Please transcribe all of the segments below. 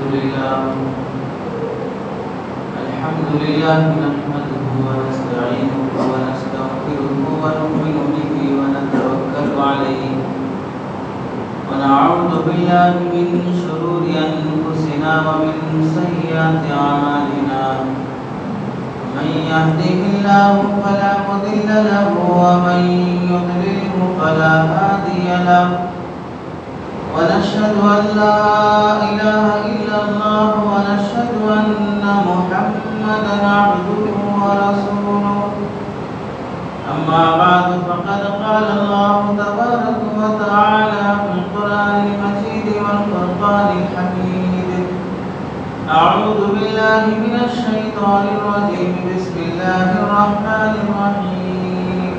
الحمد لله نحمده ونستعينه ونستغفره ونؤمن به ونتوكل عليه ونعوذ بالله من شرور أنفسنا ومن سيئات أعمالنا من يهده الله فلا مضل له ومن يضلله فلا هادي له ونشهد أن لا إله إلا الله ونشهد أن محمدا عبده ورسوله أما بعد فقد قال الله تبارك وتعالى في القرآن المجيد والفرقان الحميد أعوذ بالله من الشيطان الرجيم بسم الله الرحمن الرحيم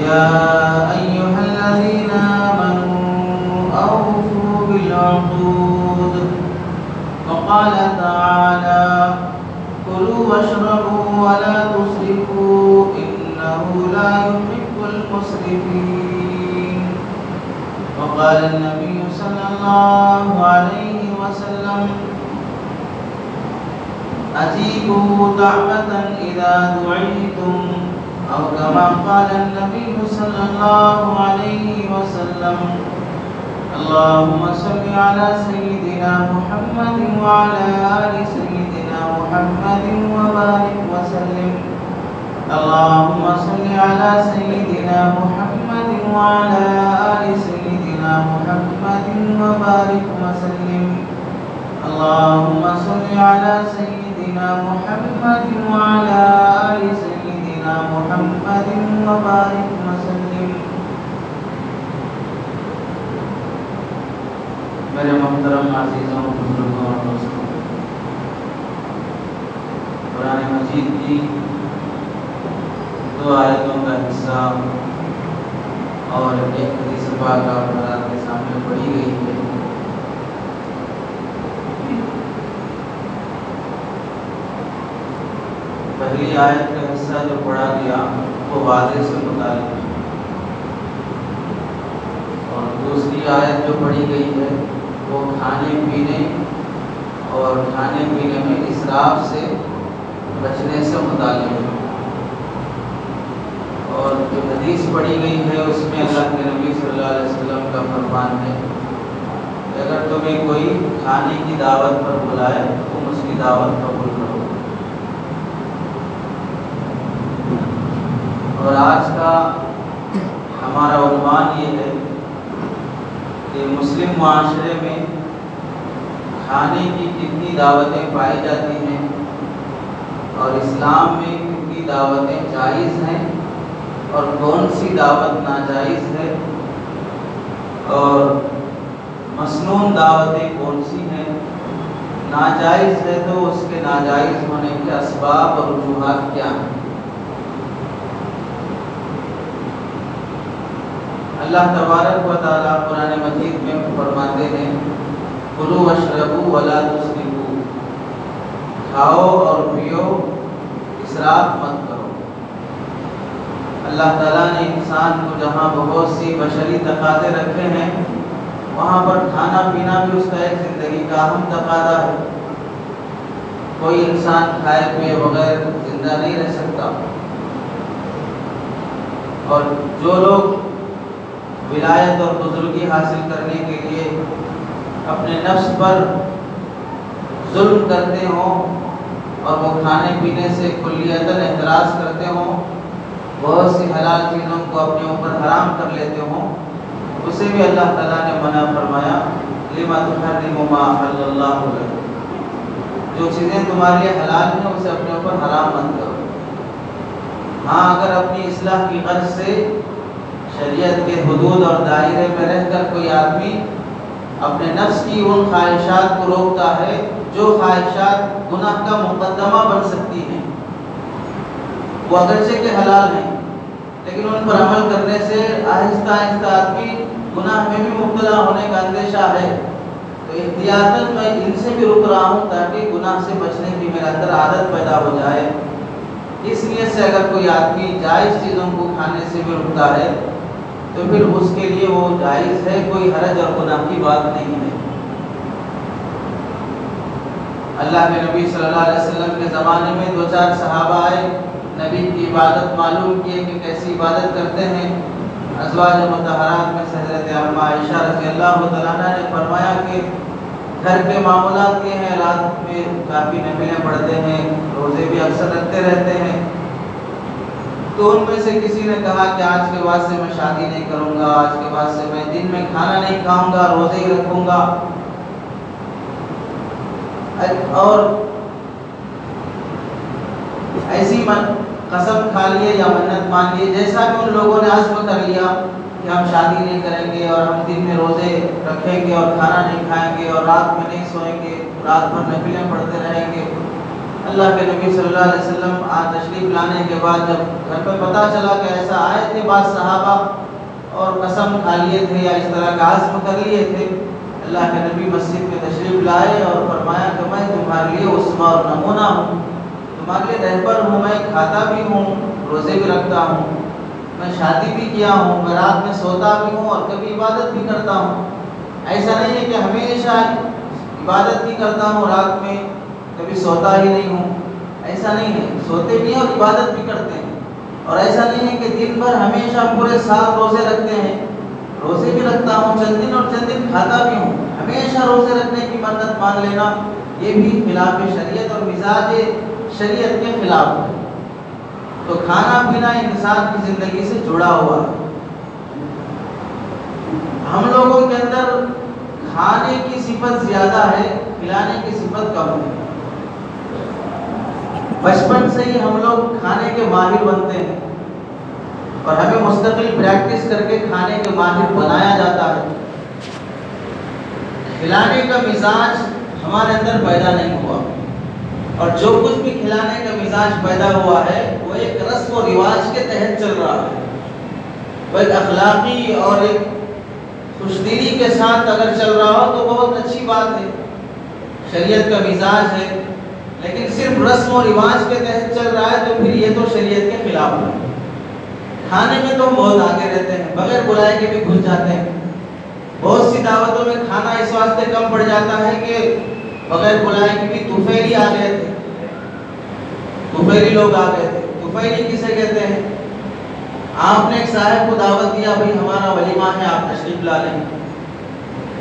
يا أيها الذين آمنوا أوفوا بالعقود وقال تعالى كلوا واشربوا ولا تسرفوا إنه لا يحب المسرفين وقال النبي صلى الله عليه وسلم أجيبوا دعوة إذا دعيتم أو كما قال النبي صلى الله عليه وسلم اللهم صل على سيدنا محمد وعلى آل سيدنا محمد وبارك وسلم اللهم صل على سيدنا محمد وعلى آل سيدنا محمد وبارك وسلم اللهم صل على سيدنا محمد وعلى آل سيدنا محمد وبارك وسلم میرے محترم عزیزوں بزرگوں اور دوستوں، قرآن مجید کی 2 آیتوں کا حصہ اور ایک حدیث پاک آپ حضرات کے سامنے پڑھی گئی ہے۔ پہلی آیت کا حصہ جو پڑھا گیا وہ واضح سے متعلق ہے، اور دوسری آیت جو پڑھی گئی ہے وہ کھانے پینے اور کھانے پینے میں اسراف سے بچنے سے متعلق ہے۔ اور جو حدیث پڑھی گئی ہے اس میں اللہ کے نبی صلی اللہ علیہ وسلم کا فرمان ہے کہ اگر تمہیں کوئی کھانے کی دعوت پر بلائے تم اس کی دعوت قبول کرو۔ اور آج کا ہمارا عنوان یہ ہے کہ مسلم معاشرے میں کھانے کی کتنی دعوتیں پائی جاتی ہیں اور اسلام میں کتنی دعوتیں جائز ہیں اور کون سی دعوت ناجائز ہے اور مسنون دعوتیں کون سی ہیں، ناجائز ہے تو اس کے ناجائز ہونے کے اسباب اور وجوہات کیا ہیں۔ اللہ تبارک و تعالیٰ قرآن مجید میں فرماتے ہیں کلوا واشربوا ولا تسرفوا، کھاؤ اور پیو، اسراف مت کرو۔ اللہ تعالیٰ نے انسان کو جہاں بہت سی بشری تقاضے رکھے ہیں وہاں پر کھانا پینا بھی اس کا ایک زندگی کا اہم تقاضا ہے۔ کوئی انسان کھائے پیے بغیر زندہ نہیں رہ سکتا، اور جو لوگ ولایت اور بزرگی حاصل کرنے کے لیے اپنے نفس پر ظلم کرتے ہوں اور وہ کھانے پینے سے کلیتاً احتراز کرتے ہوں، بہت سی حلال چیزوں کو اپنے اوپر حرام کر لیتے ہوں، اسے بھی اللہ تعالیٰ نے منع فرمایا لما تحرم ما احل اللہ لک، جو چیزیں تمہارے لیے حلال ہیں اسے اپنے اوپر حرام مت کرو۔ ہاں اگر اپنی اصلاح کی غرض سے شریعت کے حدود اور دائرے میں رہ کر کوئی آدمی اپنے نفس کی ان خواہشات کو روکتا ہے جو خواہشات گناہ کا مقدمہ بن سکتی ہیں، وہ اگرچہ کہ حلال ہیں لیکن ان پر عمل کرنے سے آہستہ آہستہ آدمی گناہ میں بھی مبتلا ہونے کا اندیشہ ہے، تو احتیاطاً میں ان سے بھی رک رہا ہوں تاکہ گناہ سے بچنے کی میرے اندر عادت پیدا ہو جائے۔ اس نیت سے اگر کوئی آدمی جائز چیزوں کو کھانے سے بھی رکتا ہے تو پھر اس کے لیے وہ جائز ہے، کوئی حرج اور گناہ کی بات نہیں ہے۔ اللہ کے نبی صلی اللہ علیہ وسلم کے زمانے میں 2-4 صحابہ آئے، نبی کی عبادت معلوم کیے کہ کیسی عبادت کرتے ہیں۔ ازواج مطہرات میں سے حضرت اماں عائشہ رضی اللہ تعالیٰ عنہ نے فرمایا کہ گھر کے معاملات یہ ہیں، رات میں کافی نفلیں پڑھتے ہیں، روزے بھی اکثر رکھتے رہتے ہیں۔ تو ان میں سے کسی نے کہا کہ آج کے بعد سے میں شادی نہیں کروں گا، آج کے بعد سے میں دن میں کھانا نہیں کھاؤں گا، روزے ہی رکھوں گا۔ اور ایسی قسم کھا لیے یا منت مان لیے، جیسا کہ ان لوگوں نے عزم کر لیا کہ ہم شادی نہیں کریں گے اور ہم دن میں روزے رکھیں گے اور کھانا نہیں کھائیں گے اور رات میں نہیں سوئیں گے، رات بھر نفلیں پڑھتے رہیں گے۔ اللہ کے نبی صلی اللہ علیہ وسلم تشریف لانے کے بعد جب گھر پہ پتہ چلا کہ ایسا آئے تھے بعض صحابہ اور قسم کھا لیے تھے یا اس طرح کا عزم کر لیے تھے، اللہ کے نبی مسجد میں تشریف لائے اور فرمایا کہ میں تمہارے لیے اسوہ اور نمونہ ہوں، تمہارے لیے رہبر ہوں، میں کھاتا بھی ہوں، روزے بھی رکھتا ہوں، میں شادی بھی کیا ہوں، میں رات میں سوتا بھی ہوں اور کبھی عبادت بھی کرتا ہوں۔ ایسا نہیں ہے کہ ہمیشہ عبادت بھی کرتا ہوں رات میں، کبھی سوتا ہی نہیں ہوں، ایسا نہیں ہے، سوتے بھی ہیں اور عبادت بھی کرتے ہیں۔ اور ایسا نہیں ہے کہ دن بھر ہمیشہ پورے سال روزے رکھتے ہیں، روزے بھی رکھتا ہوں چند دن اور چند دن کھاتا بھی ہوں۔ ہمیشہ روزے رکھنے کی منت مان لینا یہ بھی خلاف شریعت اور مزاج شریعت کے خلاف ہے۔ تو کھانا پینا انسان کی زندگی سے جڑا ہوا ہے۔ ہم لوگوں کے اندر کھانے کی صفت زیادہ ہے، کھلانے کی صفت کم ہے۔ بچپن سے ہی ہم لوگ کھانے کے ماہر بنتے ہیں اور ہمیں مستقل پریکٹس کر کے کھانے کے ماہر بنایا جاتا ہے۔ کھلانے کا مزاج ہمارے اندر پیدا نہیں ہوا، اور جو کچھ بھی کھلانے کا مزاج پیدا ہوا ہے وہ ایک رسم و رواج کے تحت چل رہا ہے، وہ ایک اخلاقی اور ایک خوشدلی کے ساتھ اگر چل رہا ہو تو بہت اچھی بات ہے، شریعت کا مزاج ہے۔ لیکن صرف رسم و رواج کے تحت چل رہا ہے تو پھر یہ تو شریعت کے خلاف ہے۔ کھانے میں تو ہم بہت آگے رہتے ہیں، بغیر بلائے کے بھی گھس جاتے ہیں۔ بہت سی دعوتوں میں کھانا اس واسطے کم پڑ جاتا ہے کہ بغیر بلائے کے بھی طفیلی آ گئے تھے، طفیلی لوگ آ گئے تھے۔ طفیلی کسے کہتے ہیں؟ آپ نے ایک صاحب کو دعوت دیا، بھائی ہمارا ولیمہ ہے آپ تشریف لا لیں،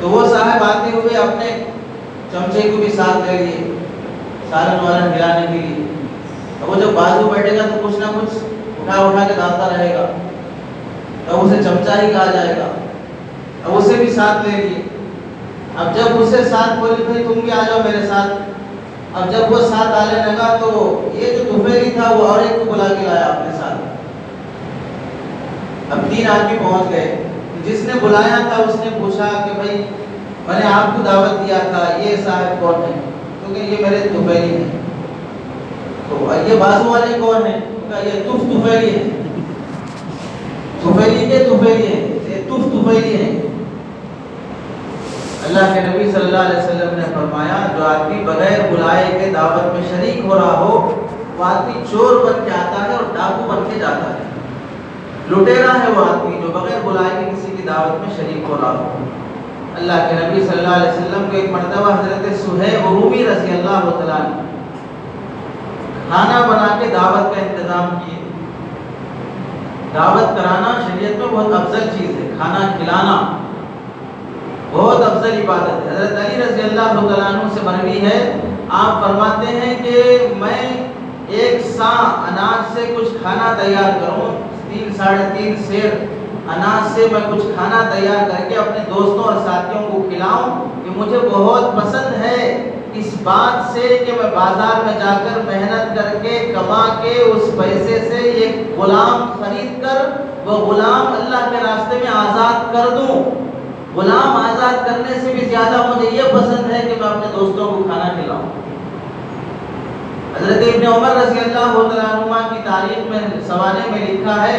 تو وہ صاحب آتے ہوئے اپنے چمچے کو بھی ساتھ لے لیے سالن والن کھلانے کے لیے۔ اب وہ جب بازو بیٹھے گا تو کچھ نہ کچھ اٹھا کے ڈالتا رہے گا، اب اسے چمچہ ہی کہا جائے گا۔ اب اسے بھی ساتھ لے لیے، اب جب اسے ساتھ بولی بھائی تم بھی آ جاؤ میرے ساتھ، اب جب وہ ساتھ آنے لگا تو یہ جو طفیلی تھا وہ اور ایک کو بلا کے لایا اپنے ساتھ۔ اب 3 آدمی پہنچ گئے، جس نے بلایا تھا اس نے پوچھا کہ بھائی میں نے آپ کو دعوت دیا تھا، یہ صاحب کون ہے؟ کیونکہ یہ میرے طفیلی ہیں۔ تو یہ بازو والے کون ہیں؟ یہ طفیلی ہیں، طفیلی کے طفیلی ہیں، یہ طفیلی ہیں۔ اللہ کے نبی صلی اللہ علیہ وسلم نے فرمایا جو آدمی بغیر بلائے کے دعوت میں شریک ہو رہا ہو وہ آدمی چور بن کے آتا ہے اور ڈاکو بن کے جاتا ہے، لٹیرا ہے وہ آدمی جو بغیر بلائے کے کسی کی دعوت میں شریک ہو رہا ہو۔ اللہ کے نبی صلی اللہ علیہ وسلم کو ایک مرتبہ حضرت صہیب رومی رضی اللہ تعالیٰ عنہ کھانا بنا کے دعوت کا انتظام کیے۔ دعوت کرانا شریعت میں بہت افضل چیز ہے، کھانا کھلانا بہت افضل عبادت ہے۔ حضرت علی رضی اللہ تعالیٰ عنہ سے مروی ہے، آپ فرماتے ہیں کہ میں 1 سا اناج سے کچھ کھانا تیار کروں، 3-3.5 سیر اناج سے میں کچھ کھانا تیار کر کے اپنے دوستوں اور ساتھیوں کو کھلاؤں کہ مجھے بہت پسند ہے اس بات سے کہ میں بازار میں جا کر محنت کر کے کما کے اس پیسے سے ایک غلام خرید کر وہ غلام اللہ کے راستے میں آزاد کر دوں۔ غلام آزاد کرنے سے بھی زیادہ مجھے یہ پسند ہے کہ میں اپنے دوستوں کو کھانا کھلاؤں۔ حضرت ابن عمر رضی اللہ عنہ کی تاریخ میں سوانے میں لکھا ہے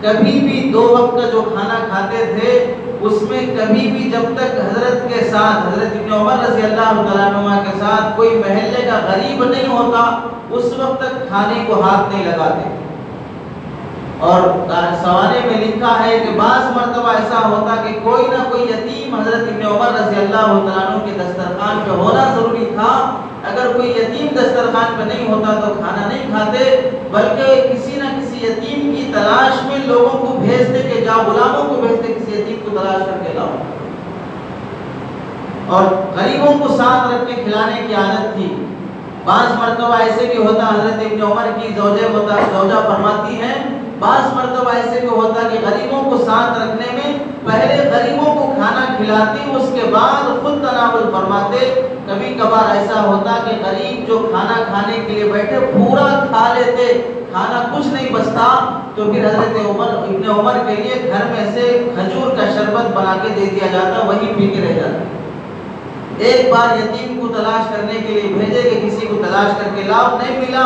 کبھی بھی 2 وقت کا جو کھانا کھاتے تھے اس میں کبھی بھی جب تک حضرت کے ساتھ حضرت ابن عمر رضی اللہ عنہ کے ساتھ کوئی محلے کا غریب نہیں ہوتا اس وقت تک کھانے کو ہاتھ نہیں لگاتے۔ اور سوانے میں لکھا ہے کہ بعض مرتبہ ایسا ہوتا کہ کوئی نہ کوئی یتیم حضرت ابن عمر رضی اللہ عنہ کے دسترخوان پہ ہونا ضروری تھا، اگر کوئی یتیم دسترخوان پہ نہیں ہوتا تو کھانا نہیں کھاتے، بلکہ کسی نہ کسی یتیم کی تلاش میں لوگوں کو بھیجتے کہ جاؤ، غلاموں کو بھیجتے کسی یتیم کو تلاش کر کے لاؤ۔ اور غریبوں کو ساتھ رکھ کے کھلانے کی عادت تھی۔ بعض مرتبہ ایسے بھی ہوتا، حضرت ابن عمر کی زوجہ فرماتی ہیں، بعض مرتبہ ایسے بھی ہوتا کہ غریبوں کو ساتھ رکھنے میں پہلے غریبوں کو کھانا کھلاتی، اس کے بعد خود تناول فرماتے۔ کبھی کبھار ایسا ہوتا کہ غریب جو کھانا کھانے کے لیے بیٹھے پورا کھا لیتے، کھانا کچھ نہیں بچتا، تو پھر حضرت ابن عمر کے لیے گھر میں سے کھجور کا شربت بنا کے دے دیا جاتا، وہی پی کے رہ جاتا۔ ایک بار یتیم کو تلاش کرنے کے لیے بھیجے کہ کسی کو تلاش کر کے لاؤ، نہیں ملا۔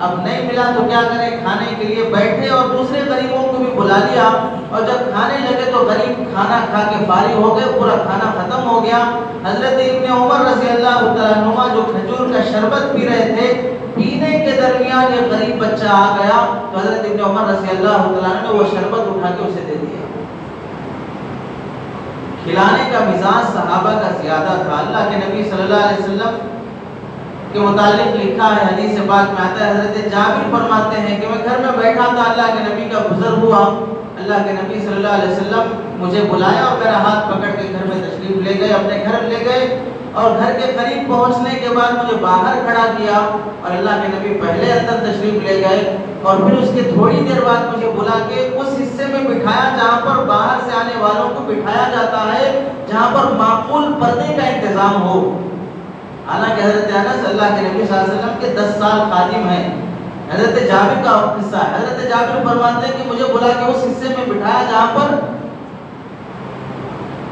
اب نہیں ملا تو کیا کریں، کھانے کے لیے بیٹھے اور دوسرے غریبوں کو بھی بلا لیا، اور جب کھانے لگے تو غریب کھانا کھا کے فارغ ہو گئے، پورا کھانا ختم ہو گیا۔ حضرت ابن عمر رضی اللہ تعالیٰ عنہ جو کھجور کا شربت پی رہے تھے، پینے کے درمیان یہ غریب بچہ آ گیا، تو حضرت ابن عمر رضی اللہ تعالیٰ عنہ نے وہ شربت اٹھا کے اسے دے دیا۔ کھلانے کا مزاج صحابہ کا زیادہ تھا۔ اللہ کے نبی صلی اللہ علیہ وسلم کے متعلق لکھا ہے، حدیث پاک میں آتا ہے، حضرت جابر فرماتے ہیں کہ میں گھر میں بیٹھا تھا، اللہ کے نبی کا گزر ہوا، اللہ کے نبی صلی اللہ علیہ وسلم مجھے بلایا اور میرا ہاتھ پکڑ کے گھر میں تشریف لے گئے، اپنے گھر لے گئے، اور گھر کے قریب پہنچنے کے بعد مجھے باہر کھڑا کیا، اور اللہ کے نبی پہلے اندر تشریف لے گئے، اور پھر اس کے تھوڑی دیر بعد مجھے بلا کے اس حصے میں بٹھایا جہاں پر باہر سے آنے والوں کو بٹھایا جاتا ہے، جہاں پر معقول پردے کا انتظام ہو۔ حالانکہ حضرت انس اللہ کے نبی صلی اللہ علیہ وسلم کے 10 سال خادم ہیں۔ حضرت جابر کا قصہ ہے، حضرت جابر فرماتے ہیں کہ مجھے بلا کے اس حصے میں بٹھایا جہاں پر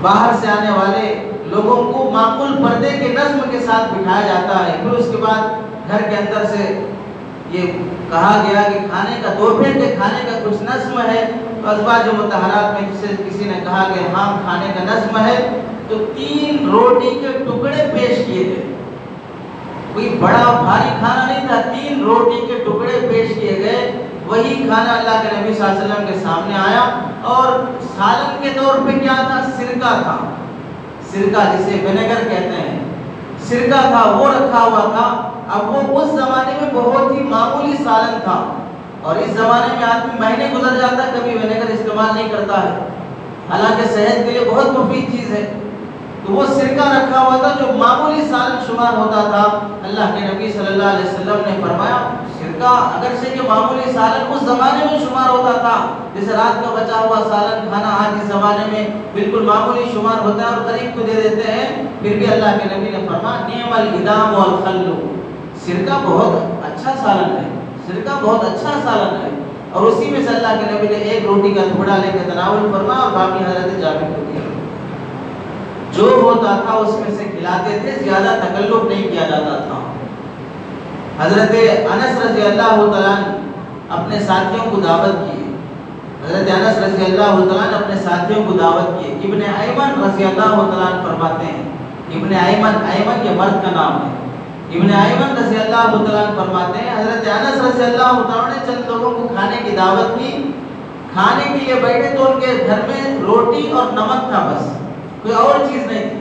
باہر سے آنے والے لوگوں کو معقول پردے کے نظم کے ساتھ بٹھایا جاتا ہے۔ پھر اس کے بعد گھر کے اندر سے یہ کہا گیا کہ کھانے کا، دوپہر کے کھانے کا کچھ نظم ہے، تو ازواج مطہرات میں سے کسی نے کہا کہ ہاں کھانے کا نظم ہے، تو 3 روٹی کے ٹکڑے پیش کیے گئے، کوئی بڑا بھاری کھانا نہیں تھا، 3 روٹی کے ٹکڑے پیش کیے گئے، وہی کھانا اللہ کے نبی صلی اللہ علیہ وسلم کے سامنے آیا، اور سالن کے طور پہ کیا تھا، سرکہ تھا، سرکہ جسے ونیگر کہتے ہیں، سرکہ تھا، وہ رکھا ہوا تھا۔ اب وہ اس زمانے میں بہت ہی معمولی سالن تھا، اور اس زمانے میں آدمی مہینے گزر جاتا ہے کبھی ونیگر استعمال نہیں کرتا ہے، حالانکہ صحت کے لیے بہت مفید چیز ہے، تو وہ سرکہ رکھا ہوا تھا جو معمولی سالن شمار ہوتا تھا۔ اللہ کے نبی صلی اللہ علیہ وسلم نے فرمایا سرکہ اگرچہ کہ معمولی سالن اس زمانے میں شمار ہوتا تھا، جیسے رات کا بچا ہوا سالن کھانا آج اس زمانے میں بالکل معمولی شمار ہوتا ہے اور غریب کو دے دیتے ہیں، پھر بھی اللہ کے نبی نے فرمایا نعم الادام والخل، سرکہ بہت اچھا سالن ہے، سرکہ بہت اچھا سالن ہے، اور اسی میں سے اللہ کے نبی نے 1 روٹی کا ٹکڑا لے کے تناول فرمایا اور باقی حضرت جابر کو دیا۔ جو ہوتا تھا اس میں سے کھلاتے تھے، زیادہ تکلف نہیں کیا جاتا تھا۔ حضرت انس رضی اللہ تعالیٰ اپنے ساتھیوں کو دعوت کی، حضرت انس رضی اللہ تعالیٰ اپنے ساتھیوں کو دعوت کی۔ ابن ایمن رضی اللہ تعالیٰ فرماتے ہیں، ابن ایمن یہ مرد کا نام ہے، ابن ایمن رضی اللہ تعالیٰ فرماتے ہیں حضرت انس رضی اللہ تعالیٰ نے چند لوگوں کو کھانے کی دعوت کی، کھانے کے لیے بیٹھے تو ان کے گھر میں روٹی اور نمک تھا، بس کوئی اور چیز نہیں تھی،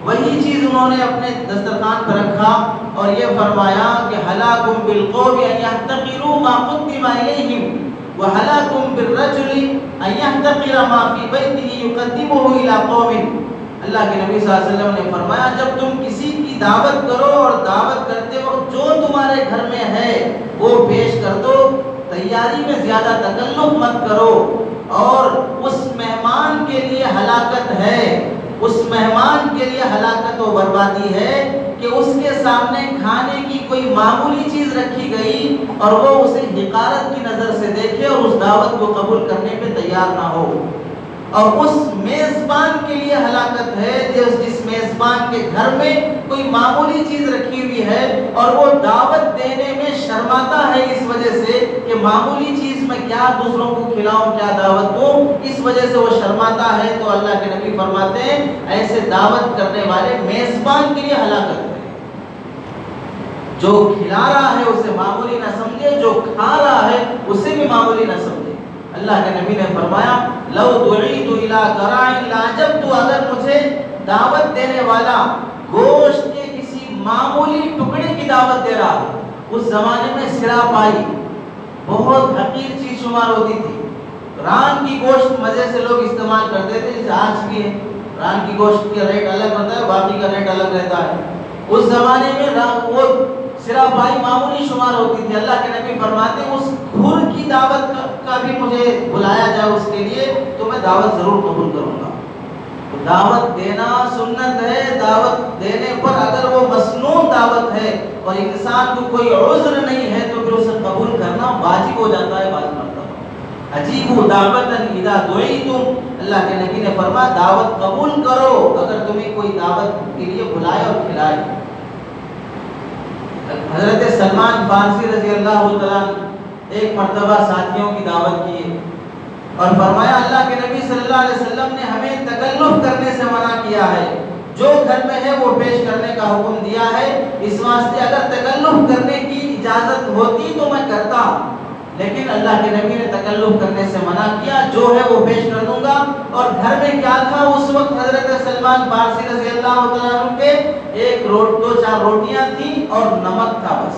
وہی چیز انہوں نے اپنے دسترخوان پر رکھا اور یہ فرمایا کہ ہلاکم بالقوم ان یحتقروا ما قدم الیہم وہلاکم بالرجل ان یحتقر ما فی بیتہ یقدمہ الی قوم۔ اللہ کے نبی صلی اللہ علیہ وسلم نے فرمایا جب تم کسی کی دعوت کرو اور دعوت کرتے وقت جو تمہارے گھر میں ہے وہ پیش کر دو، تیاری میں زیادہ تکلف مت کرو، اور اس مہمان کے لیے ہلاکت ہے، اس مہمان کے لیے ہلاکت و بربادی ہے کہ اس کے سامنے کھانے کی کوئی معمولی چیز رکھی گئی اور وہ اسے حقارت کی نظر سے دیکھے اور اس دعوت کو قبول کرنے پہ تیار نہ ہو، اور اس میزبان کے لیے ہلاکت ہے جس میزبان کے گھر میں کوئی معمولی چیز رکھی ہوئی ہے اور وہ دعوت دینے میں شرماتا ہے اس وجہ سے کہ معمولی چیز میں کیا دوسروں کو کھلاؤں، کیا دعوت دوں، اس وجہ سے وہ شرماتا ہے، تو اللہ کے نبی فرماتے ہیں ایسے دعوت کرنے والے میزبان کے لیے ہلاکت ہے۔ جو کھلا رہا ہے اسے معمولی نہ سمجھے، جو کھا رہا ہے اسے بھی معمولی نہ سمجھے۔ اللہ کے نبی نے فرمایا لو دعیت الی قراع لاجبت، اگر مجھے دعوت دینے والا گوشت کے کسی معمولی ٹکڑے کی دعوت دے رہا ہے۔ اس زمانے میں سرا پائی بہت حقیر چیز شمار ہوتی تھی۔ ران کی گوشت مزے سے لوگ استعمال کرتے تھے، جیسے آج بھی ہے، ران کی گوشت کا ریٹ الگ ہوتا ہے، باقی کا ریٹ الگ رہتا ہے۔ اس زمانے میں وہ سرا پائی معمولی شمار ہوتی تھی۔ اللہ کے نبی فرماتے ہیں اس کھر کی دعوت کا بھی مجھے بلایا جائے اس کے لیے تو میں دعوت ضرور قبول کروں گا۔ دعوت دینا سنت ہے، دعوت دینے پر اگر وہ مسنون دعوت ہے اور انسان کو کوئی عذر نہیں ہے تو پھر اسے قبول کرنا واجب ہو جاتا ہے۔ بعض مرتبہ عجیب دعوت اذا دعیتم، اللہ کے نبی نے فرمایا دعوت قبول کرو اگر تمہیں کوئی دعوت کے لیے بلائے اور کھلائے۔ حضرت سلمان فارسی رضی اللہ تعالیٰ ایک مرتبہ ساتھیوں کی دعوت کی اور فرمایا اللہ کے نبی صلی اللہ علیہ وسلم نے ہمیں تکلف کرنے سے منع کیا ہے، جو گھر میں ہے وہ پیش کرنے کا حکم دیا ہے، اس واسطے اگر تکلف کرنے کی اجازت ہوتی تو میں کرتا، لیکن اللہ کے نبی نے تکلف کرنے سے منع کیا، جو ہے وہ پیش کر دوں گا۔ اور گھر میں کیا تھا اس وقت حضرت سلمان فارسی رضی اللہ تعالیٰ عنہ کے دو چار روٹیاں تھیں اور نمک تھا، بس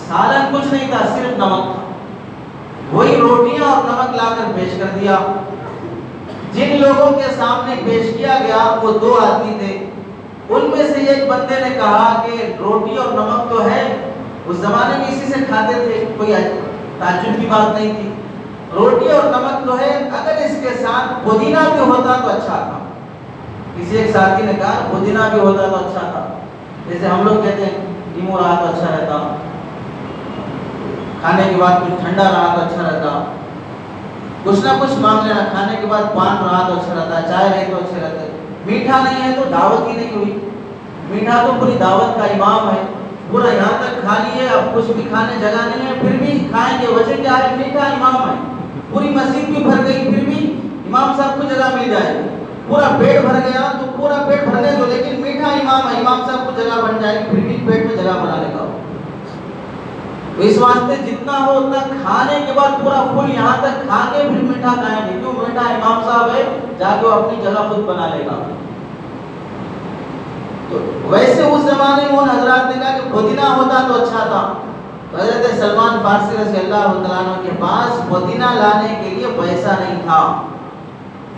سالن کچھ نہیں تھا، صرف نمک تھا۔ وہی روٹیاں اور نمک لا کر پیش کر دیا۔ جن لوگوں کے سامنے پیش کیا گیا وہ دو آدمی تھے، ان میں سے ایک بندے نے کہا کہ روٹی اور نمک تو ہے، اس زمانے میں اسی سے کھاتے تھے، کوئی تعجب کی بات نہیں تھی، روٹی اور نمک تو ہے، اگر اس کے ساتھ پودینہ بھی ہوتا تو اچھا تھا۔ کسی ایک ساتھی نے کہا پودینہ بھی ہوتا تو اچھا تھا، جیسے ہم لوگ کہتے ہیں نیمبو رہا تو اچھا رہتا، کھانے کے بعد کچھ ٹھنڈا رہا تو اچھا رہتا، کچھ نہ کچھ مانگ لینا، کھانے کے بعد پان رہا تو اچھا رہتا، چائے رہی تو اچھے رہتے۔ میٹھا نہیں ہے تو دعوت ہی نہیں ہوئی، میٹھا تو پوری دعوت کا امام ہے، پورا یہاں تک کھا لیے، اب کچھ بھی کھانے جگہ نہیں ہے، پھر بھی کھائیں گے، وجہ کیا ہے؟ میٹھا امام ہے، پوری مسجد بھی بھر گئی پھر بھی امام صاحب کو جگہ مل جائے گی، پورا پیٹ بھر گیا تو پورا پیٹ بھرنے دو، لیکن میٹھا امام ہے، امام صاحب کو جگہ بن جائے گی، پھر بھی پیٹ میں جگہ بنا لے گا۔ تو اس واسطے جتنا ہو اتنا کھانے کے بعد پورا فل یہاں تک کھا کے پھر میٹھا کھائیں گے، کیوں؟ میٹھا امام صاحب ہے، جا کے وہ اپنی جگہ خود بنا لے گا۔ تو ویسے اس زمانے میں ان حضرات نے کہا کہ پودینہ ہوتا تو اچھا تھا۔ حضرت سلمان فارسی رضی اللہ عنہ کے پاس پودینہ لانے کے لیے پیسہ نہیں تھا،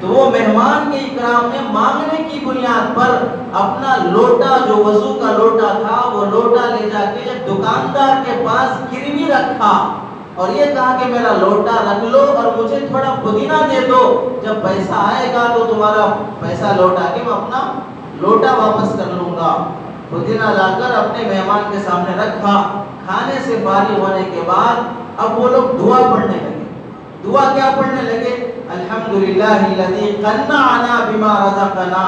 تو وہ مہمان کے اکرام میں مانگنے کی بنیاد پر اپنا لوٹا، جو وضو کا لوٹا تھا، وہ لوٹا لے جا کے دکاندار کے پاس گروی رکھا اور یہ کہا کہ میرا لوٹا رکھ لو اور مجھے تھوڑا پودینہ دے دو، جب پیسہ آئے گا تو تمہارا پیسہ لوٹا کے میں اپنا لوٹا واپس کر لوں گا۔ پودینہ لا کر اپنے مہمان کے سامنے رکھا۔ کھانے سے فارغ ہونے کے بعد اب وہ لوگ دعا پڑھنے لگے۔ دعا کیا پڑھنے لگے؟ الحمدللہ الذی قنعنا بما رزقنا،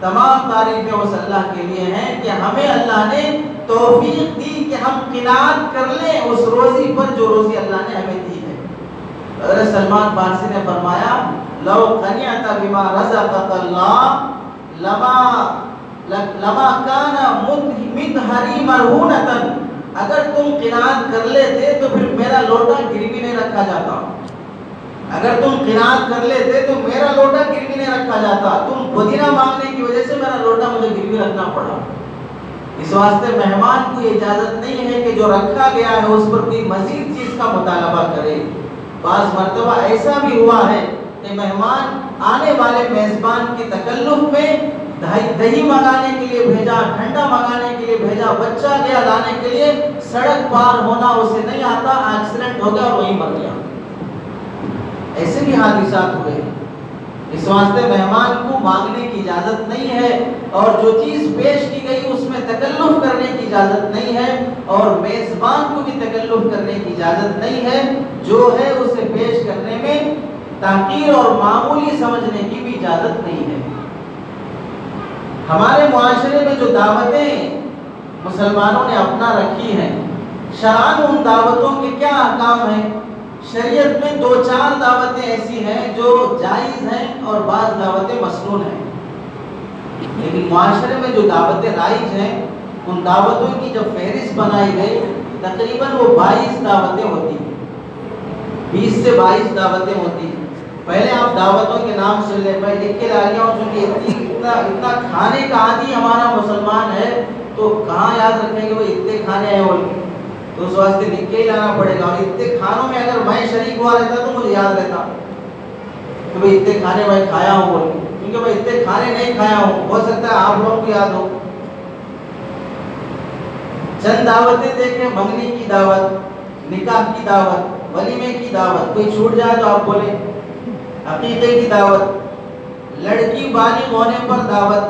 تمام تعریفیں اس اللہ کے لیے ہیں کہ ہمیں اللہ نے توفیق دی کہ ہم قناعت کر لیں اس روزی پر جو روزی اللہ نے ہمیں دی ہے۔ حضرت سلمان فارسی نے فرمایا لو قنعت بما رزقك اللہ لما کان مدہری مرہونتا، اگر تم قناعت کر لیتے تو پھر میرا لوٹا گروی نہیں رکھا جاتا، اگر تم قناعت کر لیتے تو میرا لوٹا گروی نہیں رکھا جاتا، تم پودینہ مانگنے کی وجہ سے میرا لوٹا مجھے گروی رکھنا پڑا۔ اس واسطے مہمان کو اجازت نہیں ہے کہ جو رکھا گیا ہے اس پر کوئی مزید چیز کا مطالبہ کرے۔ بعض مرتبہ ایسا بھی ہوا ہے کہ مہمان آنے والے میزبان کی تکلف میں دہی منگانے کے لیے بھیجا، ٹھنڈا منگانے کے لیے بھیجا، بچہ گیا لانے کے لیے، سڑک پار ہونا اسے نہیں آتا، ایکسیڈنٹ ہو گیا اور وہیں مر گیا۔ ایسے بھی حادثات ہوئے ہیں۔ اس واسطے مہمان کو مانگنے کی اجازت نہیں ہے اور جو چیز پیش کی گئی اس میں تکلف کرنے کی اجازت نہیں ہے اور میزبان کو بھی تکلف کرنے کی اجازت نہیں ہے، جو ہے اسے پیش کرنے میں تحقیر اور معمولی سمجھنے کی بھی اجازت نہیں ہے۔ ہمارے معاشرے میں جو دعوتیں مسلمانوں نے اپنا رکھی ہیں، شرعاً ان دعوتوں کے کیا احکام ہیں؟ شریعت میں دو چار دعوتیں ایسی ہیں جو جائز ہیں اور بعض دعوتیں مسنون ہیں، لیکن معاشرے میں جو دعوتیں رائج ہیں ان دعوتوں کی جب فہرست بنائی گئی تقریباً وہ 22 دعوتیں ہوتی ہیں، 20 سے 22 دعوتیں ہوتی ہیں۔ پہلے آپ دعوتوں کے نام سن لیں، میں لکھ کے لا گیا ہوں، چونکہ اتنا کھانے کا عادی ہمارا مسلمان ہے تو کہاں یاد رکھیں گے بھائی اتنے کھانے ہیں بول کے؟ تو اس واسطے لکھ کے ہی لانا پڑے گا. اور اتنے کھانوں میں اگر میں شریک ہوا رہتا تو مجھے یاد رہتا کہ بھائی اتنے کھانے میں کھایا ہوں بول کے. کیونکہ بھائی اتنے کھانے نہیں کھایا ہوں، ہو سکتا ہے آپ لوگوں کو یاد ہو. چند دعوتیں دیکھیں، منگنی کی دعوت، نکاح کی دعوت، ولیمے کی دعوت. کوئی چھوٹ جائے تو آپ بولیں. عقیقے کی دعوت، لڑکی بالغ ہونے پر دعوت،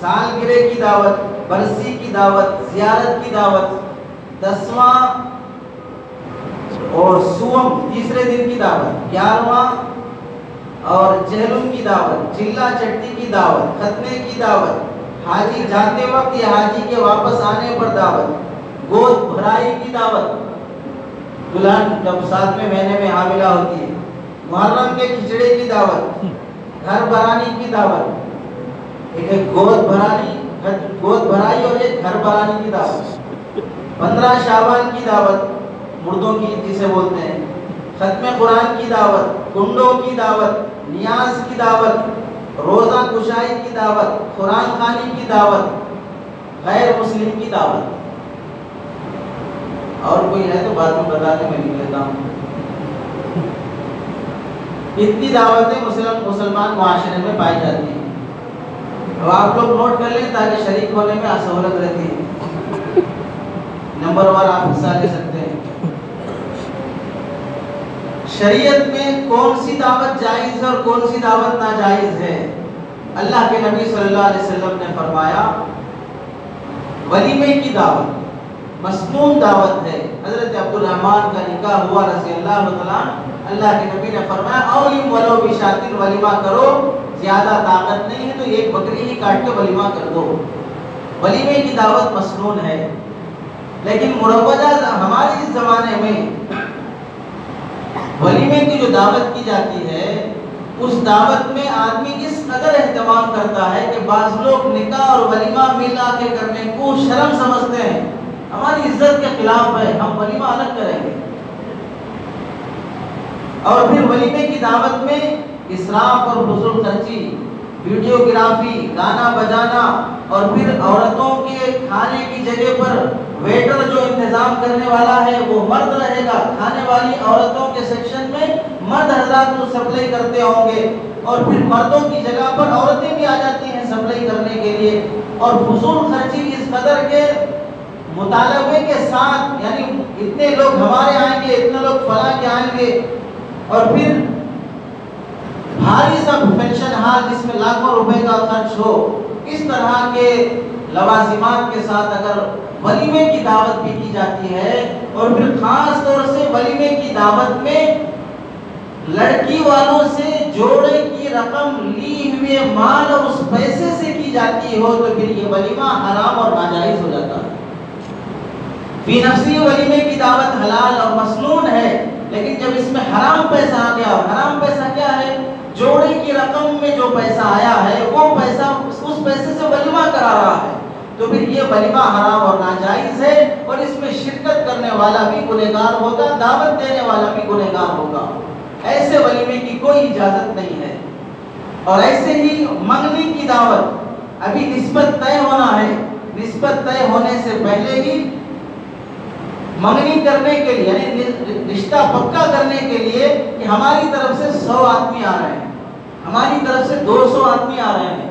سالگرہ کی دعوت، برسی کی دعوت، زیارت کی دعوت، 10واں اور سوم تیسرے دن کی دعوت، 11واں اور چہلم کی دعوت، چلا چٹی کی دعوت، ختنے کی دعوت، حاجی جاتے وقت یا حاجی کے واپس آنے پر دعوت، گود بھرائی کی دعوت، دلہن جب 7ویں مہینے میں حاملہ ہوتی ہے، محرم کے کھچڑے کی دعوت، گھر برانی کی دعوت. ایک گود بھرائی اور ایک گھر برانی کی دعوت. 15 شعبان کی دعوت، مردوں کی جسے بولتے ہیں، ختم قرآن کی دعوت، کنڈوں کی دعوت، نیاز کی دعوت، روزہ کشائی کی دعوت، قرآن خوانی کی دعوت، غیر مسلم کی دعوت. اور کوئی ہے تو بعد میں بتا دیں، میں لکھ لیتا ہوں. اتنی دعوتیں مسلمان معاشرے میں پائی جاتی ہیں. اب آپ لوگ نوٹ کر لیں تاکہ شریک ہونے میں سہولت رہتی ہے. نمبر وار آپ حصہ لے سکتے ہیں. شریعت میں کون سی دعوت جائز ہے اور کون سی دعوت ناجائز ہے؟ اللہ کے نبی صلی اللہ علیہ وسلم نے فرمایا ولیمے کی دعوت مسنون دعوت ہے. حضرت عبد الرحمن کا نکاح ہوا رضی اللہ تعالیٰ، اللہ کے نبی نے فرمایا اولیم ولو بشاتن، ولیمہ کرو، زیادہ طاقت نہیں ہے تو ایک بکری ہی کاٹ کے ولیمہ کر دو. ولیمے کی دعوت مسنون ہے. لیکن مروجہ ہمارے اس زمانے میں ولیمے کی جو دعوت کی جاتی ہے اس دعوت میں آدمی اس قدر اہتمام کرتا ہے کہ بعض لوگ نکاح اور ولیمہ ملا کے کرنے کو شرم سمجھتے ہیں. ہماری عزت کے خلاف ہے، ہم ولیمہ الگ کریں گے. اور پھر ولیمے کی دعوت میں اسراف اور فضول خرچی، ویڈیوگرافی، گانا بجانا، اور پھر عورتوں کے کھانے کی جگہ پر ویٹر جو انتظام کرنے والا ہے وہ مرد رہے گا. کھانے والی عورتوں کے سیکشن میں مرد حضرات کو سپلائی کرتے ہوں گے، اور پھر مردوں کی جگہ پر عورتیں بھی آ جاتی ہیں سپلائی کرنے کے لیے. اور فضول خرچی اس قدر کے مطالبے کے ساتھ، یعنی اتنے لوگ ہمارے آئیں گے، اتنے لوگ فلاں کے آئیں گے، اور پھر بھاری سا فنکشن ہال جس میں لاکھوں روپے کا خرچ ہو. اس طرح کے لوازمات کے ساتھ اگر ولیمے کی دعوت بھی کی جاتی ہے، اور پھر خاص طور سے ولیمے کی دعوت میں لڑکی والوں سے جوڑے کی رقم لی ہوئے مال اور اس پیسے سے کی جاتی ہو تو پھر یہ ولیمہ حرام اور ناجائز ہو جاتا ہے. فی نفسی ولیمے کی دعوت حلال اور مسنون ہے، لیکن جب اس میں حرام پیسہ آ گیا، اور حرام پیسہ کیا ہے؟ جوڑے کی رقم میں جو پیسہ آیا ہے وہ پیسہ اس پیسے سے ولیمہ کرا رہا ہے، تو پھر یہ ولیمہ حرام اور ناجائز ہے. اور اس میں شرکت کرنے والا بھی گنہگار ہوگا، دعوت دینے والا بھی گنہگار ہوگا. ایسے ولیمے کی کوئی اجازت نہیں ہے. اور ایسے ہی منگنی کی دعوت، ابھی نسبت طے ہونا ہے، نسبت طے ہونے سے پہلے ہی منگنی کرنے کے لیے، یعنی رشتہ پکا کرنے کے لیے کہ ہماری طرف سے 100 آدمی آ رہے ہیں، ہماری طرف سے 200 آدمی آ رہے ہیں،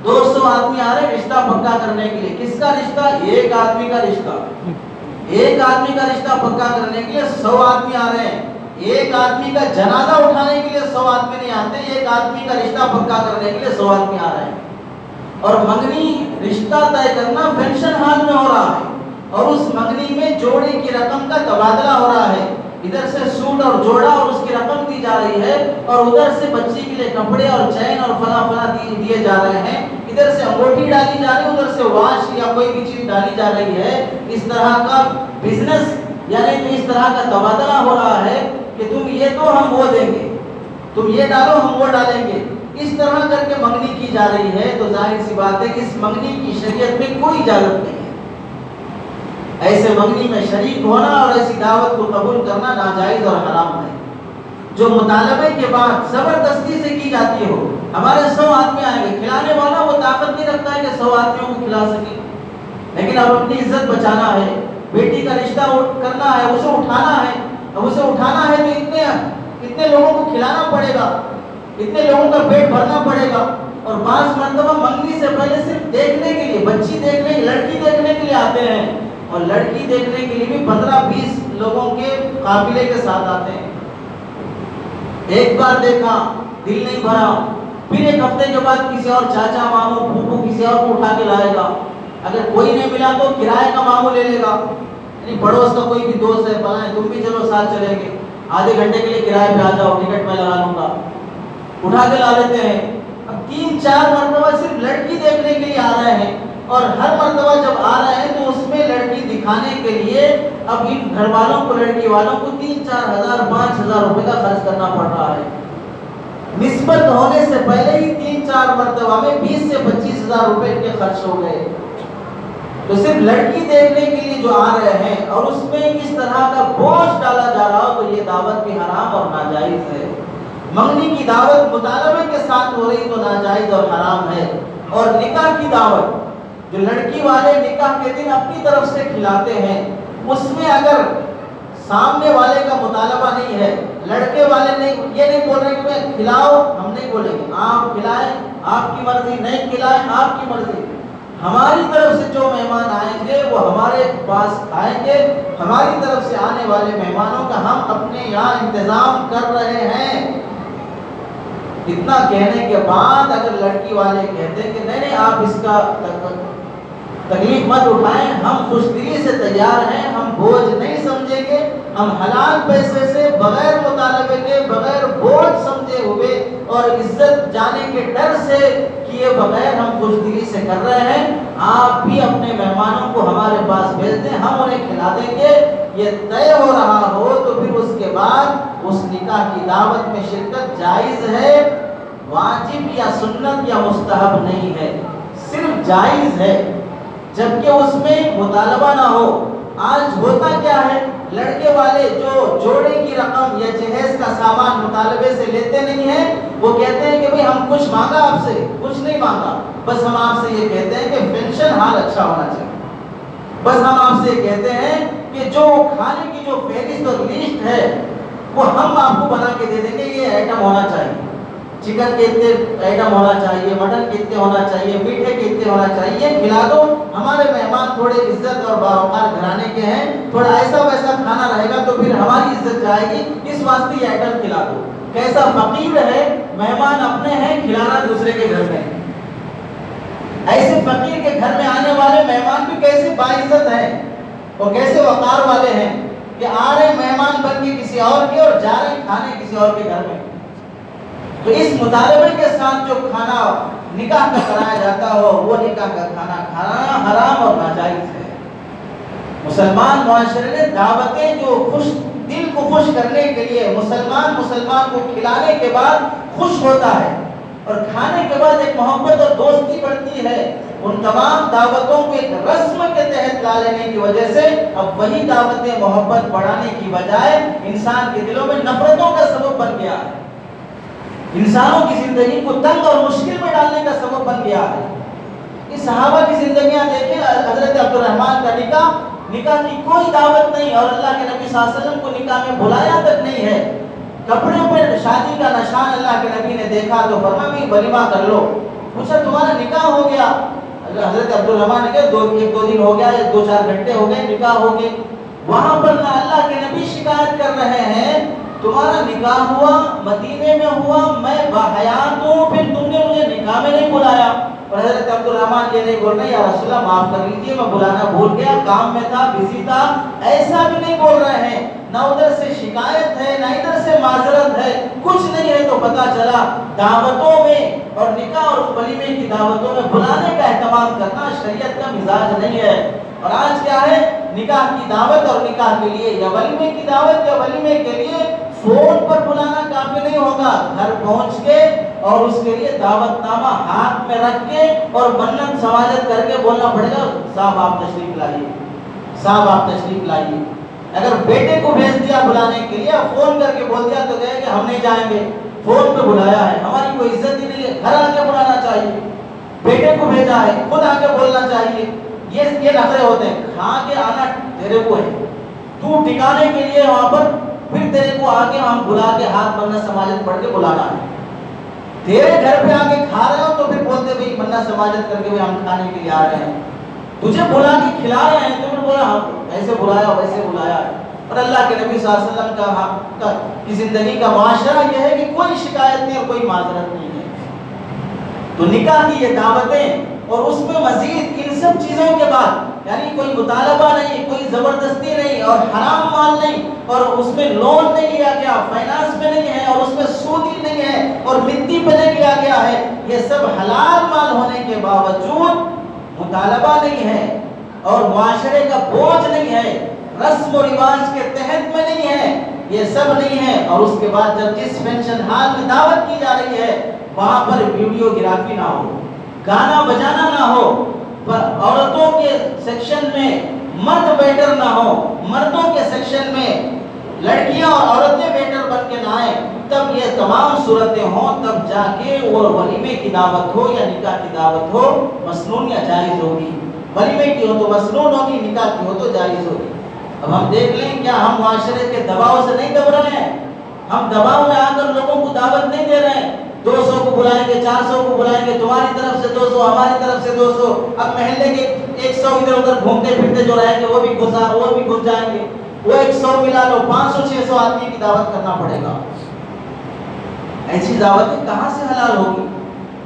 200 آدمی آ رہے ہیں رشتہ پکا کرنے کے لیے. کس کا رشتہ؟ ایک آدمی کا رشتہ. ایک آدمی کا رشتہ پکا کرنے کے لیے 100 آدمی آ رہے ہیں. ایک آدمی کا جنازہ اٹھانے کے لیے 100 آدمی نہیں آتے، ایک آدمی کا رشتہ پکا کرنے کے لیے 100 آدمی آ رہے ہیں. اور منگنی رشتہ طے کرنا فنکشن ہال میں ہو رہا ہے، اور اس منگنی میں جوڑے کی رقم کا تبادلہ ہو رہا ہے. ادھر سے سوٹ اور جوڑا اور اس کی رقم دی جا رہی ہے، اور ادھر سے بچی کے لیے کپڑے اور چین اور فلاں فلاں دیے جا رہے ہیں. ادھر سے انگوٹھی ڈالی جا رہی ہے، ادھر سے واش یا کوئی بھی چیز ڈالی جا رہی ہے. اس طرح کا بزنس، یعنی کہ اس طرح کا تبادلہ ہو رہا ہے کہ تم یہ دو ہم وہ دیں گے، تم یہ ڈالو ہم وہ ڈالیں گے. اس طرح کر کے منگنی کی جا رہی ہے. تو ظاہر سی بات ہے کہ اس منگنی کی شریعت میں کوئی اجازت نہیں ہے. ایسے منگنی میں شریک ہونا اور ایسی دعوت کو قبول کرنا ناجائز اور حرام ہے. جو مطالبے کے بعد زبردستی سے کی جاتی ہو، ہمارے 100 آدمی آئیں گے، کھلانے والا وہ طاقت نہیں رکھتا ہے کہ 100 آدمیوں کو کھلا سکے، لیکن لیکن اب اپنی عزت بچانا ہے، بیٹی کا رشتہ کرنا ہے، اسے اٹھانا ہے. اب اسے اٹھانا ہے تو اتنے لوگوں کو کھلانا پڑے گا، اتنے لوگوں کا پیٹ بھرنا پڑے گا. اور بعض مرتبہ منگنی سے پہلے صرف دیکھنے کے لیے، بچی دیکھنے، لڑکی دیکھنے کے لیے آتے ہیں، اور لڑکی دیکھنے کے لیے بھی 15-20 لوگوں کے قافلے کے ساتھ آتے ہیں. ایک بار دیکھا دل نہیں بھرا، پھر ایک ہفتے کے بعد کسی اور چاچا ماموں پھوپھو کسی اور کو اٹھا کے لائے گا. اگر کوئی نہیں ملا تو کرائے کا ماموں لے لے گا، یعنی پڑوس کا کوئی بھی دوست ہے، فلاں تم بھی چلو ساتھ چلیں گے، آدھے گھنٹے کے لیے کرائے پہ آ جاؤ، ٹکٹ میں لگا لوں گا، اٹھا کے لا لیتے ہیں. اب 3-4 مرتبہ صرف لڑکی دیکھنے کے لیے آ رہے ہیں، اور ہر مرتبہ جب آ رہے ہیں تو اس میں لڑکی دکھانے کے لیے اب ان گھر والوں کو، لڑکی والوں کو 3-4 ہزار 5,000 روپے کا خرچ کرنا پڑ رہا ہے. نسبت ہونے سے پہلے ہی 3-4 مرتبہ میں 20 سے 25,000 روپے کے خرچ ہو گئے. تو صرف لڑکی دیکھنے کے لیے جو آ رہے ہیں اور اس میں اس طرح کا بوجھ ڈالا جا رہا ہو تو یہ دعوت بھی حرام اور ناجائز ہے. منگنی کی دعوت مطالبے کے ساتھ ہو رہی تو ناجائز اور حرام ہے. اور نکاح کی دعوت جو لڑکی والے نکاح کے دن اپنی طرف سے کھلاتے ہیں، اس میں اگر سامنے والے کا مطالبہ نہیں ہے، لڑکے والے یہ نہیں بول رہے کہ کھلاؤ، ہم نہیں بولیں گے، آپ کھلائیں آپ کی مرضی، نہیں کھلائیں آپ کی مرضی. ہماری طرف سے جو مہمان آئیں گے وہ ہمارے پاس آئیں گے، ہماری طرف سے آنے والے مہمانوں کا ہم اپنے یہاں انتظام کر رہے ہیں. اتنا کہنے کے بعد اگر لڑکی والے کہتے ہیں کہ نہیں آپ اس کا تکلیف مت اٹھائیں، ہم خوش دلی سے تیار ہیں، ہم بوجھ نہیں سمجھیں گے، ہم حلال پیسے سے بغیر مطالبے کے، بغیر بوجھ سمجھے ہوئے اور عزت جانے کے ڈر سے کیے بغیر ہم خوش دلی سے کر رہے ہیں، آپ بھی اپنے مہمانوں کو ہمارے پاس بھیج دیں، ہم انہیں کھلا دیں گے. یہ طے ہو رہا ہو تو پھر اس کے بعد اس نکاح کی دعوت میں شرکت جائز ہے، واجب یا سنت یا مستحب نہیں ہے، صرف جائز ہے، جبکہ اس میں مطالبہ نہ ہو. آج ہوتا کیا ہے، لڑکے والے جو جوڑے کی رقم یا جہیز کا سامان مطالبے سے لیتے نہیں ہیں، وہ کہتے ہیں کہ بھئی ہم کچھ مانگا آپ سے، کچھ نہیں مانگا، بس ہم آپ سے یہ کہتے ہیں کہ پینشن حال اچھا ہونا چاہیے. بس ہم آپ سے کہتے ہیں کہ جو کھانے کی جو فہرست اور لسٹ ہے وہ ہم آپ کو بنا کے دے دیں گے، یہ آئٹم ہونا چاہیے، چکن کے اتنے آئٹم ہونا چاہیے، مٹن کے اتنے ہونا چاہیے، میٹھے کے اتنے ہونا چاہیے، کھلا دو. ہمارے مہمان تھوڑے عزت اور باوقار گھرانے کے ہیں، تھوڑا ایسا ویسا کھانا رہے گا تو پھر ہماری عزت جائے گی، اس واسطے یہ آئٹم کھلا دو. کیسا فقیر ہے، مہمان اپنے ہیں، کھلانا دوسرے کے گھر میں. ایسے فقیر کے گھر میں آنے والے مہمان بھی کیسے باعزت ہیں اور کیسے وقار والے ہیں کہ آ رہے مہمان بن کے کسی اور کے اور جا رہے کھانے کسی اور کے گھر میں. تو اس مطالبے کے ساتھ جو کھانا نکاح کا کرایا جاتا ہو وہ نکاح کا کھانا کھانا حرام اور ناجائز ہے. مسلمان معاشرے نے دعوتیں جو دل کو خوش کرنے کے لیے مسلمان کو کھلانے کے بعد خوش ہوتا ہے اور کھانے کے بعد ایک محبت اور دوستی بڑھتی ہے، ان تمام دعوتوں کو ایک رسم کے تحت لا لینے کی وجہ سے اب وہی دعوتیں محبت بڑھانے کی بجائے انسان کے دلوں میں نفرتوں کا سبب بن گیا ہے، انسانوں کی زندگی کو تنگ اور مشکل میں ڈالنے کا سبب بن گیا ہے. اس صحابہ کی زندگیاں دیکھیں، حضرت عبد الرحمن کا نکاح کی کوئی دعوت نہیں اور اللہ کے نبی صلی اللہ علیہ وسلم کو نکاح میں بلایا تک نہیں ہے. کپڑوں پہ شادی کا نشان اللہ کے نبی نے دیکھا تو فرمایا بھی ولیمہ کر لو. پوچھا تمہارا نکاح ہو گیا؟ حضرت عبد الرحمن نے کہا 1-2 دن ہو گیا یا 2-4 گھنٹے ہو گئے، نکاح ہو گئے. وہاں پر نہ اللہ کے نبی شکایت کر رہے ہیں تمہارا نکاح ہوا، مدینے میں ہوا، میں باحیات ہوں، پھر تم نے مجھے نکاح میں نہیں بلایا. اور حضرت عبد الرحمن یہ نہیں بول رہے یا رسول اللہ معاف کر لیجیے میں بلانا بھول گیا، کام میں تھا، بزی تھا، ایسا بھی نہیں بول رہے ہیں. نہ ادھر سے شکایت ہے نہ ادھر سے معذرت ہے، کچھ نہیں ہے. تو پتا چلا دعوتوں میں اور نکاح اور ولیمے کی دعوتوں میں بلانے کا اہتمام کرنا شریعت کا مزاج نہیں ہے. اور آج کیا ہے، نکاح کی دعوت اور نکاح کے لیے یا ولیمے کی دعوت یا ولیمے کے لیے فون پر بلانا کافی نہیں ہوگا، گھر پہنچ کے اور اس کے لیے دعوت نامہ ہاتھ میں رکھ کے اور منت سماجت کر کے بولنا پڑے گا صاحب آپ تشریف لائیے، صاحب آپ تشریف لائیے. اگر بیٹے کو بھیج دیا بلانے کے لیے، فون کر کے بول دیا تو کہے کہ ہم نہیں جائیں گے، فون پہ بلایا ہے، ہماری کوئی عزت ہی نہیں ہے، گھر آ کے بلانا چاہیے. بیٹے کو بھیجا ہے خود آ کے بولنا چاہیے. یہ نخرے ہوتے ہیں. کھا کے آنا تیرے کو ہے, تو ٹکانے کے لیے وہاں پر پھر تیرے کو آگے ہم بلا کے ہاتھ بننا سماجت پڑھ کے بلانا ہے. تیرے گھر پہ آگے کھا رہے ہو تو پھر بولتے بھائی بننا سماجت کر کے ہم کھانے کے لیے آ رہے ہیں. تجھے بلا کے کھلا رہے ہیں تو پھر بولا ہم ایسے بلایا ویسے بلایا. اور اللہ کے نبی صلی اللہ علیہ وسلم کی زندگی کا معاشرہ یہ ہے کہ کوئی شکایت نہیں اور کوئی معذرت نہیں ہے. تو نکاح کی یہ دعوتیں اور اس میں مزید ان سب چیزوں کے بعد یعنی کوئی مطالبہ نہیں, کوئی زبردستی نہیں اور حرام مال نہیں اور اس میں لون نہیں لیا گیا, فائنانس میں نہیں ہے اور اس میں سودی نہیں ہے اور مٹی پہ نہیں لیا گیا ہے. یہ سب حلال مال ہونے کے باوجود مطالبہ نہیں ہے اور معاشرے کا بوجھ نہیں ہے, رسم و رواج کے تحت میں نہیں ہے, یہ سب نہیں ہے. اور اس کے بعد جب جس فنکشن ہال میں دعوت کی جا رہی ہے وہاں پر ویڈیو گرافی نہ ہو, گانا بجانا نہ ہو, عورتوں کے سیکشن میں مرد ویٹر نہ ہو, مردوں کے سیکشن میں لڑکیاں اور عورتیں ویٹر بن کے نہ آئیں, تب یہ تمام صورتیں ہوں تب جا کے وہ ولیمے کی دعوت ہو یا نکاح کی دعوت ہو مسنون یا جائز ہوگی. ولیمے کی ہو تو مسنون ہوگی, نکاح کی ہو تو جائز ہوگی. اب ہم دیکھ لیں کیا ہم معاشرے کے دباؤ سے نہیں دب رہے ہیں؟ ہم دباؤ میں آ کر لوگوں کو دعوت نہیں دے رہے ہیں. 200 کو بلائیں گے, 400 کو بلائیں گے, تمہاری طرف سے 200, ہماری طرف سے 200. اب محلے کے 100 ادھر ادھر گھومتے پھرتے جو رہیں گے وہ بھی گھس جائیں گے. وہ 100 ملا لو, 500-600 آدمی کی دعوت کرنا پڑے گا. ایسی دعوتیں کہاں سے حلال ہوگی؟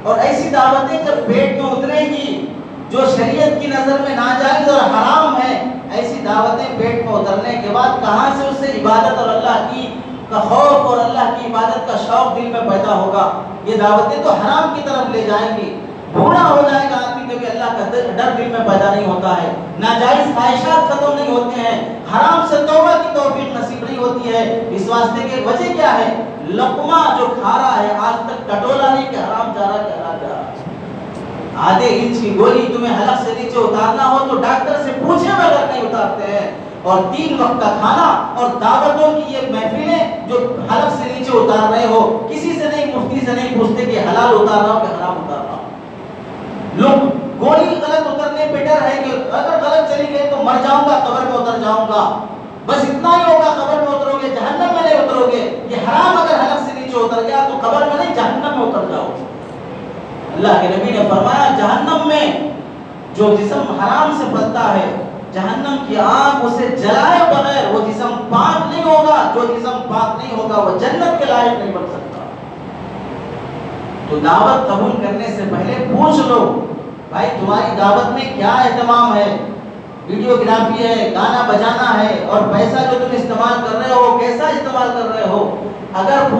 اور ایسی دعوتیں جب پیٹ میں اترے گی جو شریعت کی نظر میں ناجائز اور حرام ہے, ایسی دعوتیں پیٹ میں اترنے کے بعد کہاں سے اس سے عبادت اور اللہ کی کا خوف اور اللہ کی عبادت کا شوق دل میں پیدا ہوگا؟ یہ دعوتیں تو حرام کی طرف لے جائیں گی. بوڑھا ہو جائے گا آدمی, کبھی اللہ کا ڈر دل میں پیدا نہیں ہوتا ہے, ناجائز خواہشات ختم نہیں ہوتے ہیں, حرام سے توبہ کی توفیق نصیب نہیں ہوتی ہے. اس واسطے کی وجہ کیا ہے؟ لقمہ جو کھا رہا ہے آج تک کٹولا نہیں کہ حرام جا رہا کہ حلال جا رہا. آدھے انچ کی گولی تمہیں حلق سے نیچے اتارنا ہو تو ڈاکٹر سے پوچھے بغیر نہیں اتارتے ہیں. اور 3 وقت کا کھانا اور دعوتوں کی یہ محفلیں جو حلق سے نیچے اتار رہے ہو, کسی سے نہیں, مفتی سے نہیں پوچھتے کہ حلال اتار رہا ہو کہ حرام اتار رہا ہو. لوگ گولی غلط اترنے پہ ڈر ہے کہ اگر غلط چلی گئی تو مر جاؤں گا, قبر میں اتر جاؤں گا, بس اتنا ہی ہوگا, قبر میں اترو گے, جہنم میں نہیں اترو گے. یہ حرام اگر حلق سے نیچے اتر گیا تو قبر میں نہیں, جہنم میں اتر جاؤ. اللہ کے نبی نے فرمایا جہنم میں جو جسم حرام سے پلتا ہے, جہنم کی آگ اسے جلائے بغیر وہ جسم پاک نہیں ہوگا. جو جسم پاک نہیں ہوگا وہ جنت کے لائق نہیں بن سکتا. تو دعوت قبول کرنے سے پہلے پوچھ لو بھائی تمہاری دعوت میں کیا اہتمام ہے. ویڈیو گرافی ہے, گانا بجانا ہے, اور پیسہ جو تم استعمال کر رہے ہو کیسا استعمال کر رہے ہو. اگر